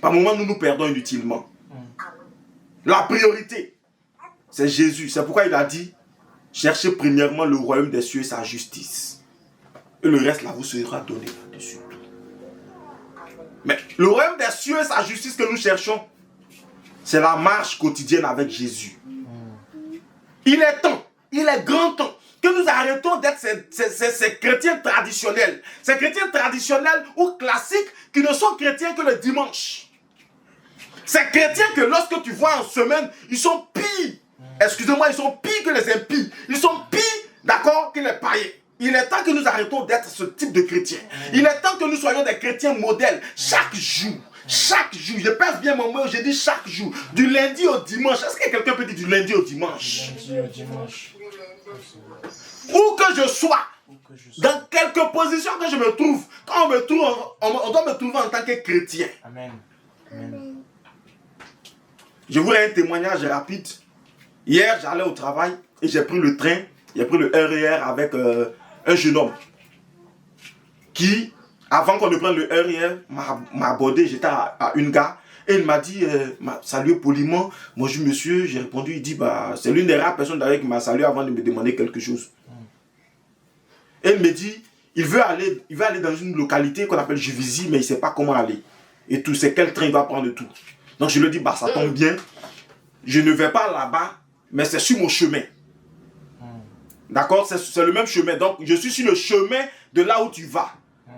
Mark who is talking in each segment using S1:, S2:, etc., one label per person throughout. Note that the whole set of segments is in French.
S1: Par moments, nous nous perdons inutilement. La priorité, c'est Jésus. C'est pourquoi il a dit, cherchez premièrement le royaume des cieux et sa justice. Et le reste, là, vous sera donné là-dessus. Mais le royaume des cieux et sa justice que nous cherchons, c'est la marche quotidienne avec Jésus. Il est temps, il est grand temps que nous arrêtons d'être ces chrétiens traditionnels. Ces chrétiens traditionnels ou classiques qui ne sont chrétiens que le dimanche. Ces chrétiens que lorsque tu vois en semaine, ils sont pires. Excusez-moi, ils sont pires que les impies. Ils sont pires, d'accord, que les païens. Il est temps que nous arrêtons d'être ce type de chrétiens. Il est temps que nous soyons des chrétiens modèles. Chaque jour, je pèse bien mon mot, j'ai dit chaque jour. Du lundi au dimanche. Est-ce que quelqu'un peut dire du lundi au dimanche?
S2: Du lundi au dimanche.
S1: Où que je sois, dans quelque position que je me trouve, quand on me trouve, on doit me trouver en tant que chrétien.
S2: Amen. Amen.
S1: Je vous ai un témoignage rapide. Hier, j'allais au travail et j'ai pris le train, j'ai pris le RER avec un jeune homme qui, avant qu'on ne prenne le RER, m'a abordé. J'étais à une gare et il m'a dit, m'a salué poliment. Bonjour monsieur, j'ai répondu, il dit, bah, c'est l'une des rares personnes d'ailleurs qui m'a salué avant de me demander quelque chose. Et il me dit, il veut aller dans une localité qu'on appelle Juvisy, mais il ne sait pas comment aller. Et tout, c'est quel train il va prendre et tout. Donc je lui dis, bah ça tombe bien, je ne vais pas là-bas, mais c'est sur mon chemin. D'accord, c'est le même chemin. Donc je suis sur le chemin de là où tu vas.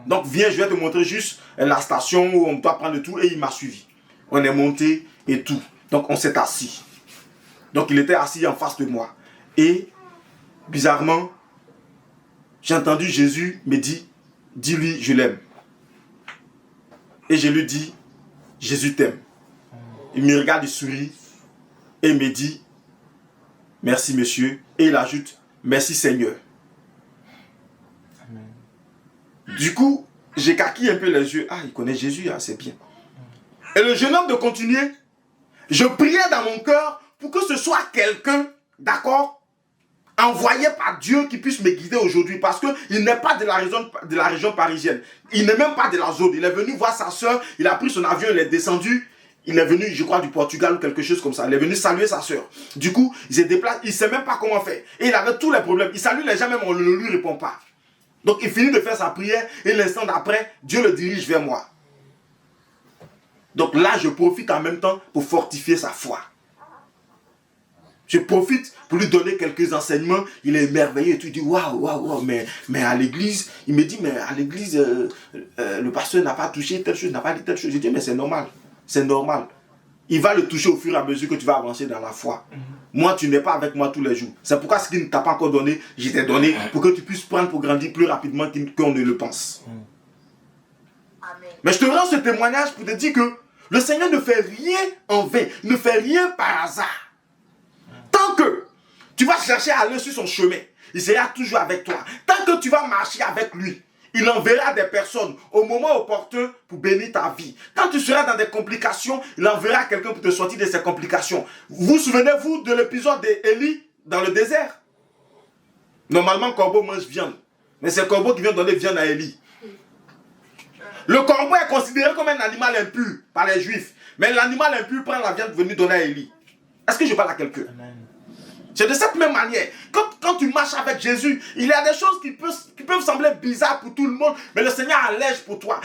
S1: Donc viens, je vais te montrer juste la station où on doit prendre tout. Et il m'a suivi. On est monté et tout. Donc on s'est assis. Donc il était assis en face de moi. Et bizarrement, j'ai entendu Jésus me dire, dis-lui, je l'aime. Et je lui dis, Jésus t'aime. Il me regarde, il sourit et il me dit, merci monsieur. Et il ajoute, merci Seigneur.
S2: Amen.
S1: Du coup, j'ai caquillé un peu les yeux. Ah, il connaît Jésus, ah, c'est bien. Et le jeune homme de continuer, je priais dans mon cœur pour que ce soit quelqu'un, d'accord, envoyé par Dieu qui puisse me guider aujourd'hui. Parce qu'il n'est pas de la région parisienne. Il n'est même pas de la zone. Il est venu voir sa soeur, il a pris son avion, il est descendu. Il est venu, je crois, du Portugal ou quelque chose comme ça. Il est venu saluer sa soeur. Du coup, il se déplace, il ne sait même pas comment faire. Et il avait tous les problèmes. Il salue les gens, même on ne lui répond pas. Donc il finit de faire sa prière et l'instant d'après, Dieu le dirige vers moi. Donc là, je profite en même temps pour fortifier sa foi. Je profite pour lui donner quelques enseignements. Il est émerveillé et tout. Il dit waouh, mais à l'église, il me dit, mais à l'église, le pasteur n'a pas touché telle chose, n'a pas dit telle chose. Je dis, mais c'est normal. C'est normal. Il va le toucher au fur et à mesure que tu vas avancer dans la foi. Moi, tu n'es pas avec moi tous les jours. C'est pourquoi ce qu'il ne t'a pas encore donné, je t'ai donné pour que tu puisses prendre pour grandir plus rapidement qu'on ne le pense. Mais je te rends ce témoignage pour te dire que le Seigneur ne fait rien en vain, ne fait rien par hasard. Tant que tu vas chercher à aller sur son chemin, il sera toujours avec toi. Tant que tu vas marcher avec lui, il enverra des personnes au moment opportun pour bénir ta vie. Quand tu seras dans des complications, il enverra quelqu'un pour te sortir de ces complications. Vous souvenez-vous de l'épisode d'Élie dans le désert? Normalement, le corbeau mange viande. Mais c'est le corbeau qui vient donner viande à Élie. Le corbeau est considéré comme un animal impur par les Juifs. Mais l'animal impur prend la viande venue donner à Élie. Est-ce que je parle à quelqu'un? C'est de cette même manière. Quand tu marches avec Jésus, il y a des choses qui peuvent sembler bizarres pour tout le monde, mais le Seigneur allège pour toi.